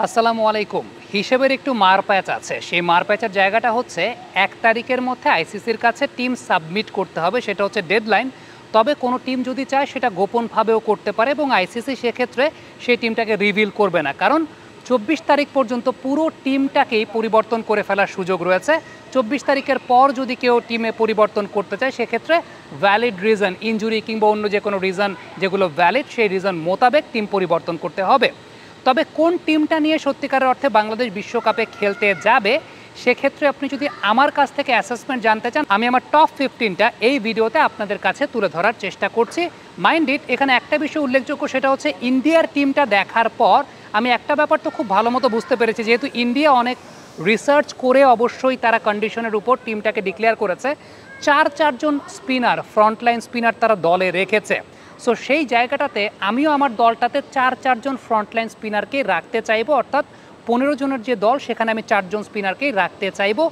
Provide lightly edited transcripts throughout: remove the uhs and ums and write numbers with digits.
আসসালামু আলাইকুম। হিসেবের একটু মারপ্যাচ আছে। সেই মারপ্যাচের জায়গাটা হচ্ছে ১ তারিখের মধ্যে আইসিসির কাছে টিম সাবমিট করতে হবে, সেটা হচ্ছে ডেডলাইন। তবে কোনো টিম যদি চায় সেটা গোপনভাবেও করতে পারে এবং আইসিসি সেক্ষেত্রে সেই টিমটাকে রিভিল করবে না, কারণ ২৪ তারিখ পর্যন্ত পুরো টিমটাকেই পরিবর্তন করে ফেলার সুযোগ রয়েছে। ২৪ তারিখের পর যদি কেউ টিমে পরিবর্তন করতে চায় সেক্ষেত্রে ভ্যালিড রিজন, ইনজুরি কিংবা অন্য যে কোনো রিজন যেগুলো ভ্যালিড, সেই রিজন মোতাবেক টিম পরিবর্তন করতে হবে। তবে কোন টিমটা নিয়ে সত্যিকারের অর্থে বাংলাদেশ বিশ্বকাপে খেলতে যাবে সেক্ষেত্রে আপনি যদি আমার কাছ থেকে অ্যাসেসমেন্ট জানতে চান, আমি আমার টপ 15টা এই ভিডিওতে আপনাদের কাছে তুলে ধরার চেষ্টা করছি। মাইন্ড ইট, এখানে একটা বিষয় উল্লেখযোগ্য, সেটা হচ্ছে ইন্ডিয়ার টিমটা দেখার পর আমি একটা ব্যাপার তো খুব ভালো মতো বুঝতে পেরেছি, যেহেতু ইন্ডিয়া অনেক রিসার্চ করে অবশ্যই তারা কন্ডিশনের উপর টিমটাকে ডিক্লেয়ার করেছে। চারজন স্পিনার, ফ্রন্টলাইন স্পিনার তারা দলে রেখেছে। সো সেই জায়গাটাতে আমিও আমার দলটাতে চারজন ফ্রন্টলাইন স্পিনারকেই রাখতে চাইবো, অর্থাৎ 15 জনের যে দল সেখানে আমি 4 জন স্পিনারকেই রাখতে চাইবো।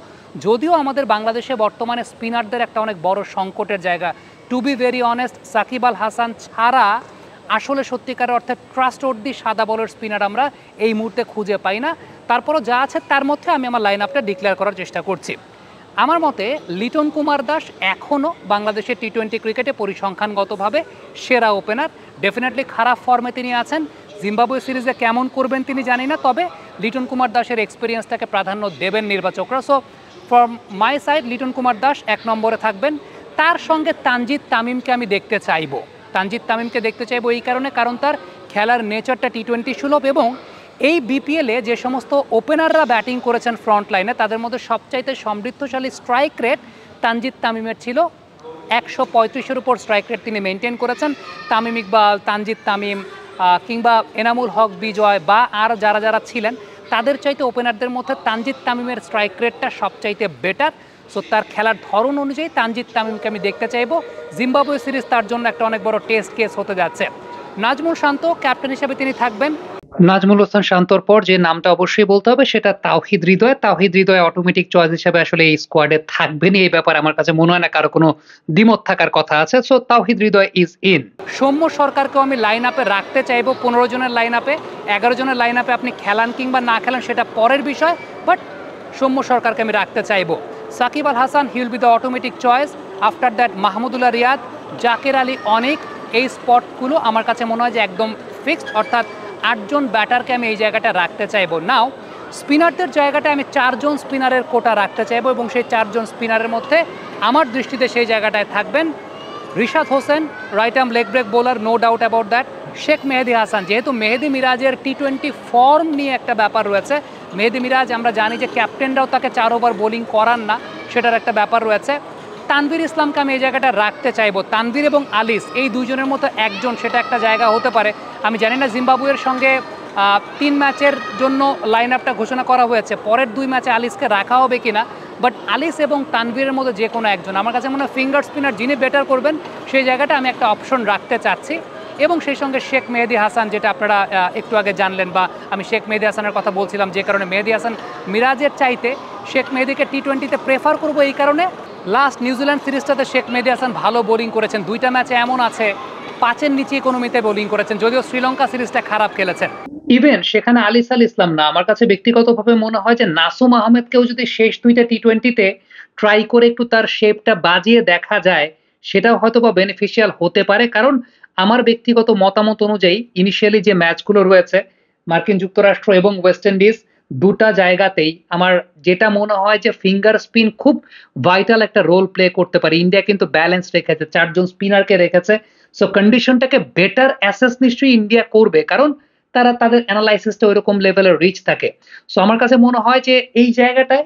যদিও আমাদের বাংলাদেশে বর্তমানে স্পিনারদের একটা অনেক বড় সংকটের জায়গা। To be very honest, Shakib Al Hasan ছাড়া আসলে সত্যিকারের অর্থে ট্রাস্টওয়ার্দি সাদা বলের স্পিনার আমরা এই মুহূর্তে খুঁজে পাই না। তারপরও যা আছে তার মধ্যে আমি আমার লাইন আপটা ডিক্লেয়ার করার চেষ্টা করছি। আমার মতে লিটন কুমার দাস এখনও বাংলাদেশের টি-20 ক্রিকেটে পরিসংখ্যানগতভাবে সেরা ওপেনার। ডেফিনেটলি খারাপ ফর্মে তিনি আছেন, জিম্বাবুয়ে সিরিজে কেমন করবেন তিনি জানি না, তবে লিটন কুমার দাসের এক্সপিরিয়েন্সটাকে প্রাধান্য দেবেন নির্বাচকরা। So from my side Liton Kumar Das 1 নম্বরে থাকবেন। তার সঙ্গে তানজিদ তামিমকে আমি দেখতে চাইবো। তানজিদ তামিমকে দেখতে চাইবো এই কারণ তার খেলার নেচারটা টি-20 সুলভ, এবং এই বিপিএলে যে সমস্ত ওপেনাররা ব্যাটিং করেছেন ফ্রন্ট লাইনে তাদের মধ্যে সবচাইতে সমৃদ্ধশালী স্ট্রাইক রেট তানজিদ তামিমের ছিল। 135-এর উপর স্ট্রাইক রেট তিনি মেনটেন করেছেন। তামিম ইকবাল, তানজিদ তামিম কিংবা এনামুল হক বিজয় বা আর যারা ছিলেন তাদের চাইতে ওপেনারদের মধ্যে তানজিদ তামিমের স্ট্রাইক রেটটা সবচাইতে বেটার। সো তার খেলার ধরন অনুযায়ী তানজিদ তামিমকে আমি দেখতে চাইবো। জিম্বাবুয়ে সিরিজ তার জন্য একটা অনেক বড় টেস্ট কেস হতে যাচ্ছে। নাজমুল শান্ত ক্যাপ্টেন হিসেবে তিনি থাকবেন। নাজমুল হোসেন শান্তর পর যে নামটা অবশ্যই বলতে হবে সেটা তাওহিদ হৃদয়। তাওহিদ হৃদয় অটোমেটিক চয়েস হিসেবে আসলে এই স্কোয়াডে থাকবেনই, এই ব্যাপারে আমার কাছে মনে হয় না কারো কোনো দ্বিমত থাকার কথা আছে। So Towhid Hridoy is in. Soumya সরকারকেও আমি লাইন আপে রাখতে চাইবো। 15 জনের লাইন আপে, 11 জনের লাইন আপে আপনি খেলান কিংবা না খেলান সেটা পরের বিষয়, বাট সৌম্য সরকারকে আমি রাখতে চাইবো। Shakib Al Hasan, he will be the automatic choice. After that Mahmudullah Riyad, Jaker Ali Anik, এই স্পটগুলো আমার কাছে মনে হয় যে একদম ফিক্সড, অর্থাৎ 8 জন ব্যাটারকে আমি এই জায়গাটা রাখতে চাইবো। নাও স্পিনারদের জায়গাটা আমি 4 জন স্পিনারের কোটা রাখতে চাইবো, এবং সেই 4 জন স্পিনারের মধ্যে আমার দৃষ্টিতে সেই জায়গাটায় থাকবেন Rishad Hossain, right arm leg break bowler, no doubt about that. Sheikh Mehedi Hasan, যেহেতু মেহেদি মিরাজের টি-20 ফর্ম নিয়ে একটা ব্যাপার রয়েছে, মেহেদি মিরাজ আমরা জানি যে ক্যাপ্টেনরাও তাকে 4 ওভার বোলিং করান না, সেটার একটা ব্যাপার রয়েছে। তানভীর ইসলামকে আমি এই জায়গাটা রাখতে চাইবো। তানভীর এবং আলিস এই দুজনের মতো একজন, সেটা একটা জায়গা হতে পারে। আমি জানি না জিম্বাবুয়ের সঙ্গে 3 ম্যাচের জন্য লাইন আপটা ঘোষণা করা হয়েছে, পরের 2 ম্যাচে আলিসকে রাখা হবে কিনা, বাট আলিস এবং তানভীরের মধ্যে যে কোনো একজন আমার কাছে মনে হয় ফিঙ্গার স্পিনার যিনি বেটার করবেন সেই জায়গাটা আমি একটা অপশন রাখতে চাচ্ছি। এবং সেই সঙ্গে শেখ মেহেদি হাসান, যেটা আপনারা একটু আগে জানলেন, বা আমি শেখ মেহেদি হাসানের কথা বলছিলাম যে কারণে মেহেদি হাসান মিরাজের চাইতে শেখ মেহেদিকে টি-20তে প্রেফার করবো এই কারণে, লাস্ট নিউজিল্যান্ড সিরিজটাতে শেখ মেহেদি হাসান ভালো বোলিং করেছেন। 2টা ম্যাচে এমন আছে 5-এর নিচে ইকোনমিতে বোলিং করেছেন, যদিও শ্রীলঙ্কা সিরিজটা খারাপ খেলেছেন। ইভেন সেখানে আলিস আল ইসলাম না, আমার কাছে ব্যক্তিগতভাবে মনে হয় যে নাসুম আহমেদকেও যদি শেষ 2টা টি-20তে ট্রাই করে একটু তার শেপটা বাজিয়ে দেখা যায় সেটাও হয়তো বা বেনিফিশিয়াল হতে পারে। কারণ আমার ব্যক্তিগত মতামত অনুযায়ী ইনিশিয়ালি যে ম্যাচগুলো রয়েছে মার্কিন যুক্তরাষ্ট্র এবং ওয়েস্ট ইন্ডিজ, 2টা জায়গাতেই আমার যেটা মনে হয় যে ফিঙ্গার স্পিন খুব ভাইটাল একটা রোল প্লে করতে পারে। ইন্ডিয়া কিন্তু ব্যালেন্স রেখেছে, 4 জন স্পিনারকে রেখেছে। সো কন্ডিশনটাকে বেটার অ্যাসেস নিশ্চয়ই ইন্ডিয়া করবে, কারণ তারা তাদের অ্যানালাইসিসটা ওইরকম লেভেলের রিচ থাকে। সো আমার কাছে মনে হয় যে এই জায়গাটায়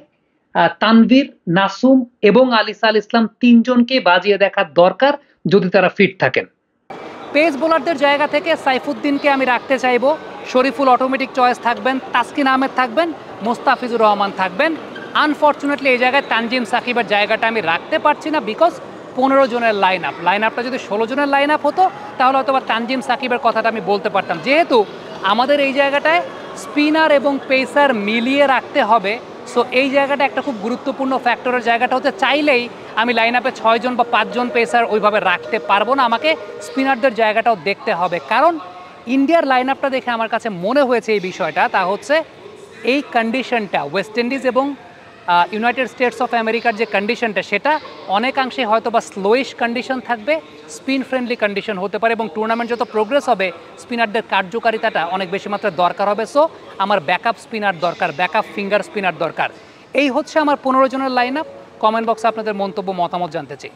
তানভীর, নাসুম এবং আলিস আল ইসলাম 3 জনকে বাজিয়ে দেখার দরকার যদি তারা ফিট থাকেন। পেস বোলারদের জায়গা থেকে সাইফুদ্দিনকে আমি রাখতে চাইবো। শরীফুল অটোমেটিক চয়েস থাকবেন, তাসকিন আহমেদ থাকবেন, মোস্তাফিজুর রহমান থাকবেন। আনফর্চুনেটলি এই জায়গায় তানজিম সাকিবের জায়গাটা আমি রাখতে পারছি না, বিকজ 15 জনের লাইন আপটা যদি 16 জনের লাইন আপ হতো তাহলে হয়তো বা তানজিম সাকিবের কথাটা আমি বলতে পারতাম। যেহেতু আমাদের এই জায়গাটায় স্পিনার এবং পেসার মিলিয়ে রাখতে হবে, সো এই জায়গাটা একটা খুব গুরুত্বপূর্ণ ফ্যাক্টরের জায়গাটা হতে চাইলেই আমি লাইন আপে 6 জন বা 5 জন পেসার ওইভাবে রাখতে পারবো না, আমাকে স্পিনারদের জায়গাটাও দেখতে হবে। কারণ ইন্ডিয়ার লাইন আপটা দেখে আমার কাছে মনে হয়েছে এই বিষয়টা, তা হচ্ছে এই কন্ডিশনটা ওয়েস্ট ইন্ডিজ এবং ইউনাইটেড স্টেটস অফ আমেরিকার যে কন্ডিশনটা সেটা অনেকাংশে হয়তো বা স্লোইশ কন্ডিশন থাকবে, স্পিন ফ্রেন্ডলি কন্ডিশন হতে পারে এবং টুর্নামেন্ট যত প্রোগ্রেস হবে স্পিনারদের কার্যকারিতাটা অনেক বেশি মাত্রায় দরকার হবে। সো আমার ব্যাকআপ স্পিনার দরকার, ব্যাকআপ ফিঙ্গার স্পিনার দরকার। এই হচ্ছে আমার 15 জনের লাইন আপ। কমেন্ট বক্সে আপনাদের মন্তব্য মতামত জানতে চাই।